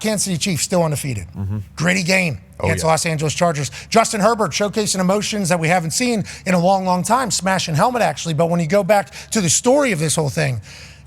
Kansas City Chiefs still undefeated. Gritty game against the Los Angeles Chargers. Justin Herbert showcasing emotions that we haven't seen in a long, long time. Smashing helmet, actually. But when you go back to the story of this whole thing,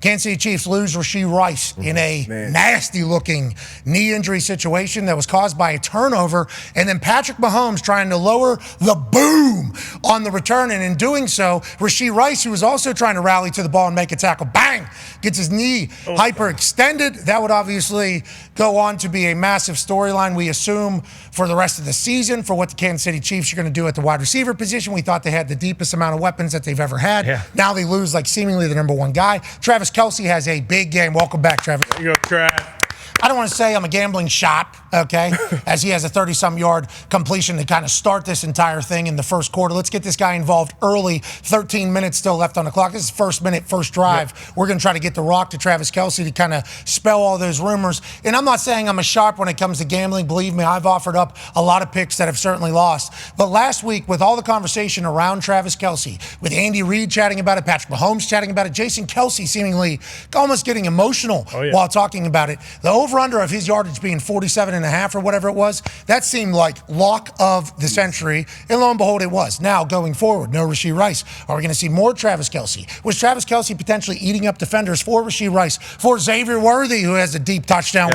Kansas City Chiefs lose Rashee Rice in a nasty-looking knee injury situation that was caused by a turnover, and then Patrick Mahomes trying to lower the boom on the return, and in doing so, Rashee Rice, who was also trying to rally to the ball and make a tackle, bang, gets his knee hyperextended. That would obviously go on to be a massive storyline, we assume, for the rest of the season for what the Kansas City Chiefs are going to do at the wide receiver position. We thought they had the deepest amount of weapons that they've ever had. Now they lose like seemingly the number one guy. Travis Kelce has a big game. Welcome back, Travis. There you go, Trav. I don't want to say I'm a gambling shop, okay, as he has a 30-some yard completion to kind of start this entire thing in the first quarter. Let's get this guy involved early. 13 minutes still left on the clock. This is first minute, first drive. We're going to try to get the rock to Travis Kelce to kind of spell all those rumors. And I'm not saying I'm a sharp when it comes to gambling. Believe me, I've offered up a lot of picks that have certainly lost. But last week, with all the conversation around Travis Kelce, with Andy Reid chatting about it, Patrick Mahomes chatting about it, Jason Kelce seemingly almost getting emotional while talking about it, the over-under of his yardage being 47.5 or whatever it was, that seemed like lock of the century, and lo and behold, it was. Now, going forward, no Rashee Rice. Are we going to see more Travis Kelce? Was Travis Kelce potentially eating up defenders for Rashee Rice, for Xavier Worthy, who has a deep touchdown?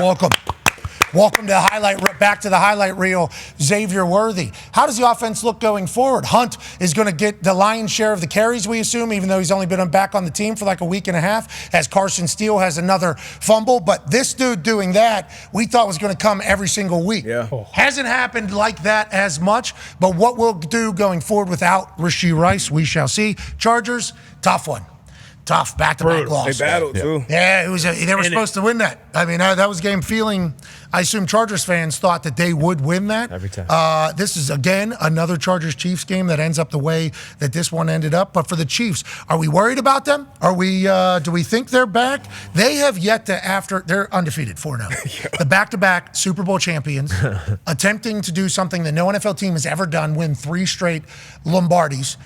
Welcome to back to the highlight reel, Xavier Worthy. How does the offense look going forward? Hunt is going to get the lion's share of the carries, we assume, even though he's only been back on the team for like a week and a half, as Carson Steele has another fumble. But this dude doing that, we thought was going to come every single week. Hasn't happened like that as much, but what we'll do going forward without Rashee Rice, we shall see. Chargers, tough one. Tough, back-to-back loss. They battled, too. Yeah, they were supposed to win that. I mean, that was game feeling. I assume Chargers fans thought that they would win that. Every time. This is, again, another Chargers-Chiefs game that ends up the way that this one ended up. But for the Chiefs, are we worried about them? Do we think they're back? They have yet to, they're undefeated, 4-0. The back-to-back Super Bowl champions, attempting to do something that no NFL team has ever done, win 3 straight Lombardis.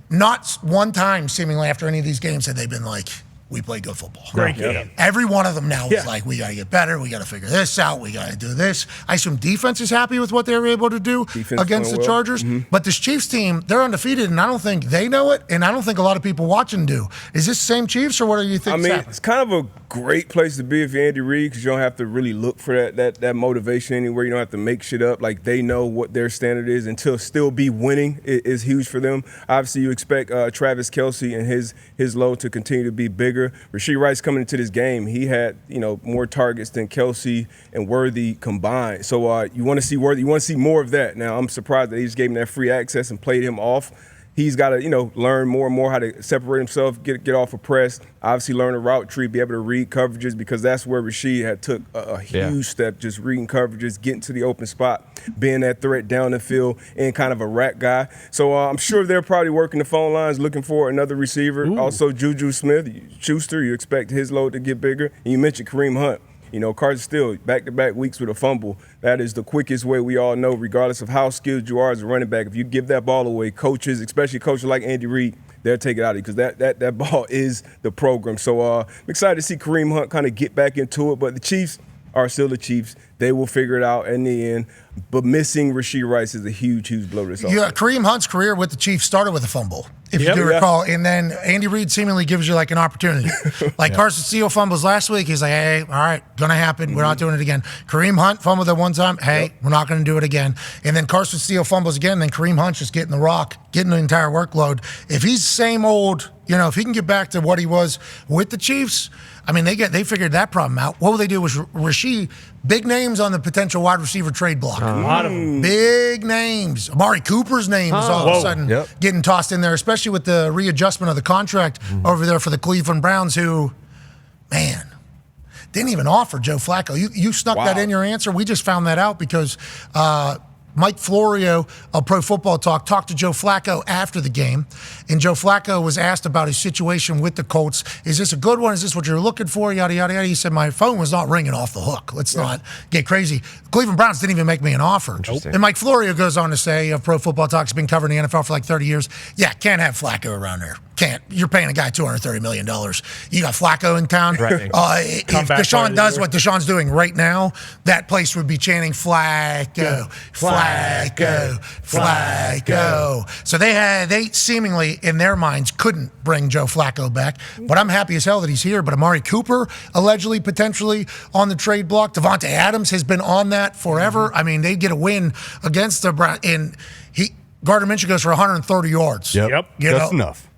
Not one time, seemingly, after any of these games, have they been like, we play good football. Great game. Every one of them now is like, we got to get better. We got to figure this out. We got to do this. I assume defense is happy with what they were able to do against the Chargers. But this Chiefs team, they're undefeated, and I don't think they know it, and I don't think a lot of people watching do. Is this the same Chiefs, or what do you think? I mean, it's kind of a great place to be if you're Andy Reid, because you don't have to really look for that motivation anywhere. You don't have to make shit up. Like, they know what their standard is, and to still be winning is huge for them. Obviously, you expect Travis Kelce and his load to continue to be bigger. Rashee Rice coming into this game, he had more targets than Kelce and Worthy combined. So you want to see Worthy, you want to see more of that. Now, I'm surprised that he just gave him that free access and played him off. He's got to, learn more and more how to separate himself, get off a press, obviously learn a route tree, be able to read coverages, because that's where Rashee had took a huge step, just reading coverages, getting to the open spot, being that threat down the field, and kind of a rack guy. So I'm sure they're probably working the phone lines looking for another receiver. Also, Juju Smith-Schuster, you expect his load to get bigger. And you mentioned Kareem Hunt. Carson Steele, back-to-back weeks with a fumble. That is the quickest way, we all know, regardless of how skilled you are as a running back. If you give that ball away, coaches, especially coaches like Andy Reid, they'll take it out of you, because that ball is the program. So I'm excited to see Kareem Hunt kind of get back into it. But the Chiefs are still the Chiefs. They will figure it out in the end. But missing Rashee Rice is a huge, huge blow to this offense. Kareem Hunt's career with the Chiefs started with a fumble, if you do recall. And then Andy Reid seemingly gives you like an opportunity. Carson Steele fumbles last week. He's like, hey, all right, going to happen. We're not doing it again. Kareem Hunt fumbled that one time. Hey, we're not going to do it again. And then Carson Steele fumbles again. Then Kareem Hunt's just getting the rock, getting the entire workload. If he's the same old, if he can get back to what he was with the Chiefs, I mean, they figured that problem out. What will they do with Rashee? Big names on the potential wide receiver trade block. A lot of them. Big names. Amari Cooper's name is all of a sudden getting tossed in there, especially with the readjustment of the contract over there for the Cleveland Browns, who, man, didn't even offer Joe Flacco. You snuck that in your answer. We just found that out because Mike Florio of Pro Football Talk talked to Joe Flacco after the game, and Joe Flacco was asked about his situation with the Colts. Is this a good one? Is this what you're looking for? Yada, yada, yada. He said, my phone was not ringing off the hook. Let's not get crazy. Cleveland Browns didn't even make me an offer. And Mike Florio goes on to say, of Pro Football Talk, has been covering the NFL for like 30 years. Yeah, can't have Flacco around there. You're paying a guy $230 million. You got Flacco in town. Right. If Deshaun does what Deshaun's doing right now, that place would be chanting Flacco, Flacco, Flacco. So they seemingly, in their minds, couldn't bring Joe Flacco back. But I'm happy as hell that he's here. But Amari Cooper, allegedly, potentially on the trade block. Devontae Adams has been on that forever. I mean, they get a win against the Browns. And Gardner Minshew goes for 130 yards. Yep. That's enough.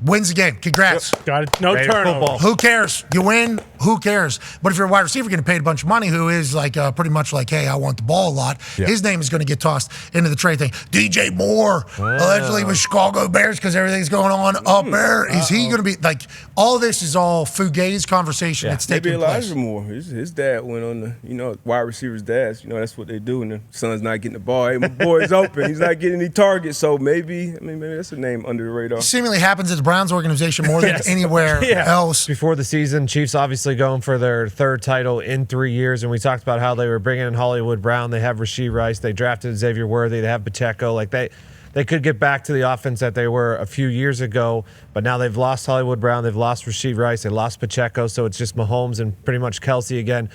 Wins the game. Congrats. Got it. No turnover. Who cares? You win. Who cares? But if you're a wide receiver getting paid a bunch of money, who is like pretty much like, hey, I want the ball a lot, his name is going to get tossed into the trade thing. DJ Moore, allegedly with Chicago Bears because everything's going on up there. Is he going to be like? All this is all fugazi conversation that's taking place. Maybe Elijah Moore. His dad went on the wide receivers' dads. That's what they do when the son's not getting the ball. Hey, my boy's open. He's not getting any targets. So maybe that's a name under the radar. Seemingly happens at the Browns organization more than anywhere else. Before the season, Chiefs obviously going for their third title in 3 years, and we talked about how they were bringing in Hollywood Brown. They have Rashee Rice. They drafted Xavier Worthy. They have Pacheco. Like they could get back to the offense that they were a few years ago, but now they've lost Hollywood Brown. They've lost Rashee Rice. They lost Pacheco, so it's just Mahomes and pretty much Kelce again.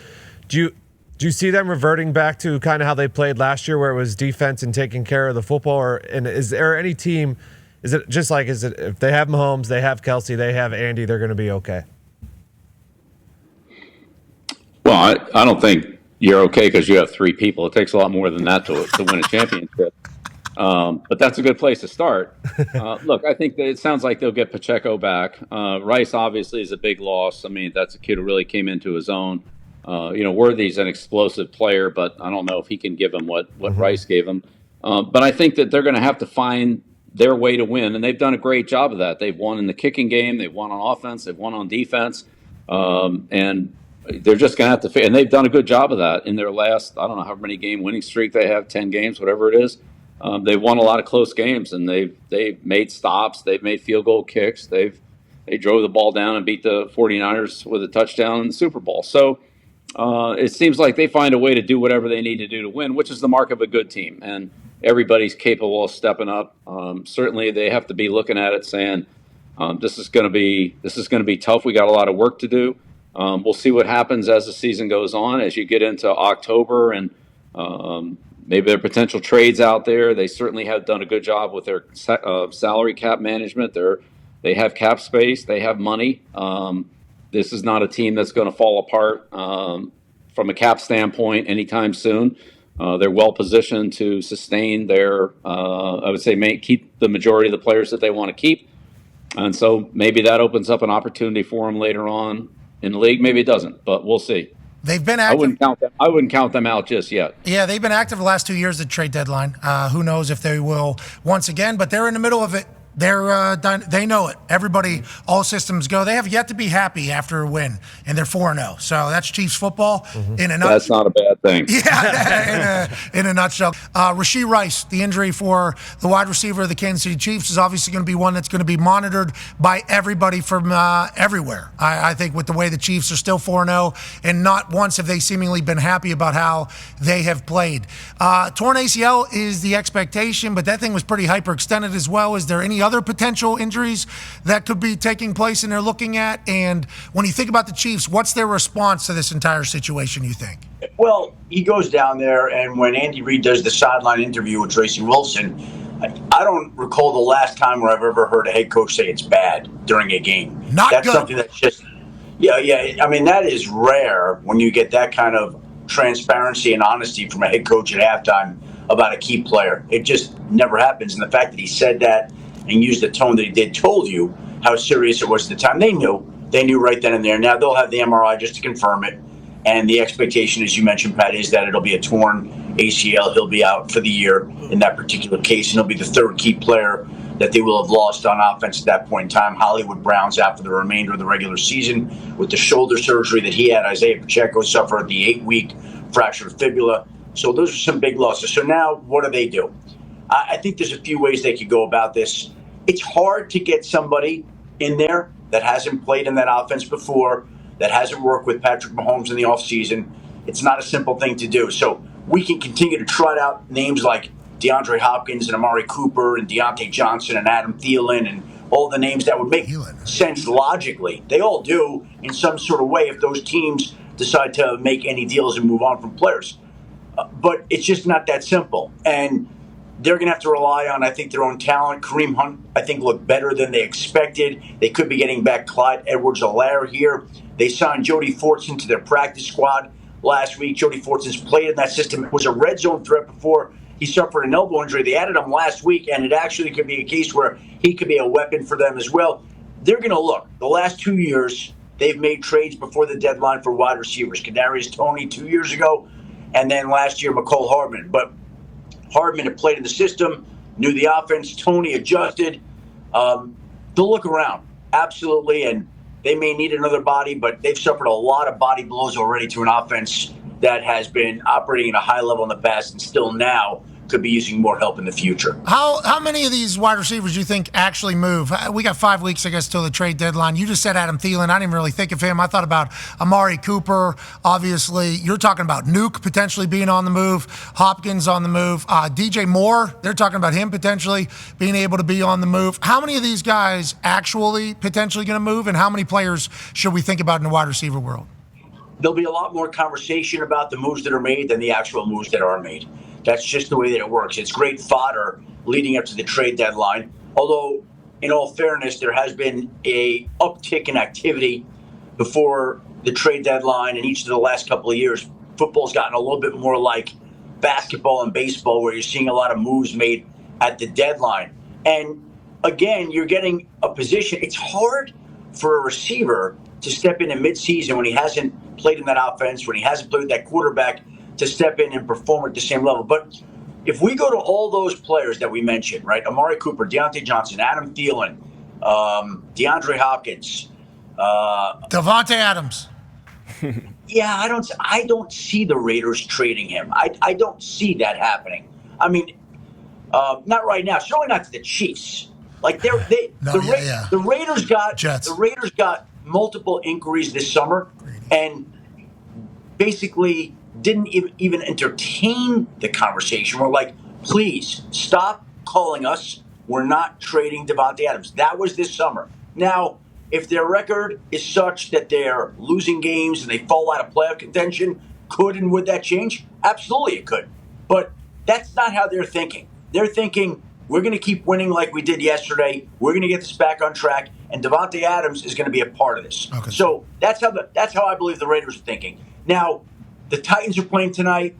Do you see them reverting back to kind of how they played last year, where it was defense and taking care of the football? And is there any team? Is it if they have Mahomes, they have Kelce, they have Andy, they're going to be okay? Well, I don't think you're okay because you have three people. It takes a lot more than that to win a championship. But that's a good place to start. Look, I think that it sounds like they'll get Pacheco back. Rice obviously is a big loss. I mean, that's a kid who really came into his own. Worthy's an explosive player, but I don't know if he can give him what Rice gave him. But I think that they're going to have to find their way to win, and they've done a great job of that. They've won in the kicking game. They've won on offense. They've won on defense. And they're just going to have to – and they've done a good job of that in their last, I don't know how many game winning streak they have, 10 games, whatever it is. They've won a lot of close games, and they've made stops. They've made field goal kicks. They drove the ball down and beat the 49ers with a touchdown in the Super Bowl. So it seems like they find a way to do whatever they need to do to win, which is the mark of a good team. And everybody's capable of stepping up. Certainly they have to be looking at it saying, this is going to be tough. We got a lot of work to do. We'll see what happens as the season goes on, as you get into October, and maybe there are potential trades out there. They certainly have done a good job with their salary cap management. They have cap space. They have money. This is not a team that's going to fall apart from a cap standpoint anytime soon. They're well positioned to sustain their, I would say, keep the majority of the players that they want to keep. And so maybe that opens up an opportunity for them later on in the league. Maybe it doesn't, but we'll see. They've been active. I wouldn't count them out just yet. Yeah, they've been active the last 2 years at the trade deadline. Who knows if they will once again, but they're in the middle of it. They know it. Everybody, all systems go. They have yet to be happy after a win, and they're 4-0. So that's Chiefs football in a nutshell. That's not a bad thing. Yeah, in a nutshell. Rashee Rice, the injury for the wide receiver of the Kansas City Chiefs, is obviously going to be one that's going to be monitored by everybody from everywhere. I think with the way the Chiefs are still 4-0, and not once have they seemingly been happy about how they have played. Torn ACL is the expectation, but that thing was pretty hyperextended as well. Is there any other potential injuries that could be taking place and they're looking at? And when you think about the Chiefs, what's their response to this entire situation, you think? Well, he goes down there, and when Andy Reid does the sideline interview with Tracy Wilson, I don't recall the last time where I've ever heard a head coach say it's bad during a game. That's good. Something that's just, I mean, that is rare when you get that kind of transparency and honesty from a head coach at halftime about a key player. It just never happens. And the fact that he said that and used the tone that he did told you how serious it was at the time. They knew right then and there. Now they'll have the MRI just to confirm it. And the expectation, as you mentioned, Pat, is that it'll be a torn ACL. He'll be out for the year in that particular case, and he'll be the third key player that they will have lost on offense at that point in time. Hollywood Brown's out for the remainder of the regular season with the shoulder surgery that he had. Isaiah Pacheco suffered the 8-week fractured fibula. So those are some big losses. So now what do? I think there's a few ways they could go about this. It's hard to get somebody in there that hasn't played in that offense before, that hasn't worked with Patrick Mahomes in the offseason. It's not a simple thing to do. So we can continue to trot out names like DeAndre Hopkins and Amari Cooper and Deontay Johnson and Adam Thielen and all the names that would make sense logically. They all do in some sort of way if those teams decide to make any deals and move on from players. But it's just not that simple. And they're going to have to rely on, I think, their own talent. Kareem Hunt, I think, looked better than they expected. They could be getting back Clyde Edwards-Helaire here. They signed Jody Fortson to their practice squad last week. Jody Fortson's played in that system. It was a red zone threat before he suffered an elbow injury. They added him last week, and it actually could be a case where he could be a weapon for them as well. They're going to look. The last 2 years, they've made trades before the deadline for wide receivers. Kadarius Toney 2 years ago, and then last year, McCole Hardman. But Hardman had played in the system, knew the offense. Toney adjusted. They'll look around, absolutely, and they may need another body, but they've suffered a lot of body blows already to an offense that has been operating at a high level in the past and still now could be using more help in the future. How many of these wide receivers do you think actually move? We got 5 weeks, I guess, till the trade deadline. You just said Adam Thielen. I didn't really think of him. I thought about Amari Cooper, obviously. You're talking about Nuke potentially being on the move, Hopkins on the move. DJ Moore, they're talking about him potentially being able to be on the move. How many of these guys actually potentially going to move, and how many players should we think about in the wide receiver world? There'll be a lot more conversation about the moves that are made than the actual moves that are made. That's just the way that it works. It's great fodder leading up to the trade deadline. Although, in all fairness, there has been a uptick in activity before the trade deadline in each of the last couple of years. Football's gotten a little bit more like basketball and baseball, where you're seeing a lot of moves made at the deadline. And again, you're getting a position. It's hard for a receiver to step in midseason when he hasn't played in that offense, when he hasn't played with that quarterback, to step in and perform at the same level. But if we go to all those players that we mentioned, right? Amari Cooper, Deontay Johnson, Adam Thielen, DeAndre Hopkins, Devontae Adams. Yeah, I don't see the Raiders trading him. I don't see that happening. I mean, not right now. Certainly not to the Chiefs. Like the Raiders got Jets. The Raiders got multiple inquiries this summer, and basically didn't even entertain the conversation. We're like, please stop calling us. We're not trading Devontae Adams. That was this summer. Now, if their record is such that they're losing games and they fall out of playoff contention, could and would that change? Absolutely it could. But that's not how they're thinking. They're thinking, we're going to keep winning like we did yesterday. We're going to get this back on track, and Devontae Adams is going to be a part of this. Okay. So that's how I believe the Raiders are thinking. Now, the Titans are playing tonight.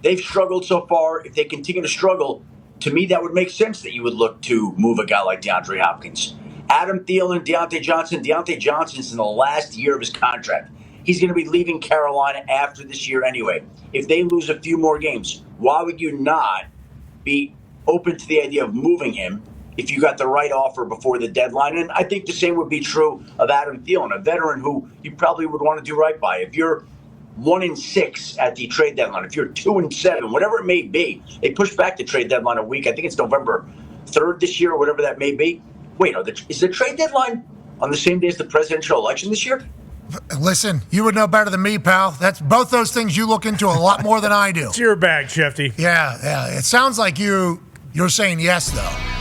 They've struggled so far. If they continue to struggle, to me, that would make sense that you would look to move a guy like DeAndre Hopkins. Adam Thielen, Deontay Johnson. Deontay Johnson's in the last year of his contract. He's going to be leaving Carolina after this year anyway. If they lose a few more games, why would you not be open to the idea of moving him if you got the right offer before the deadline? And I think the same would be true of Adam Thielen, a veteran who you probably would want to do right by. If you're 1-6 at the trade deadline, if you're 2-7, whatever it may be, they push back the trade deadline a week. I think it's November 3rd this year, or whatever that may be. Wait, is the trade deadline on the same day as the presidential election this year? Listen, you would know better than me, pal. That's both those things you look into a lot more than I do. It's your bag, Shefty. Yeah. It sounds like you're saying yes, though.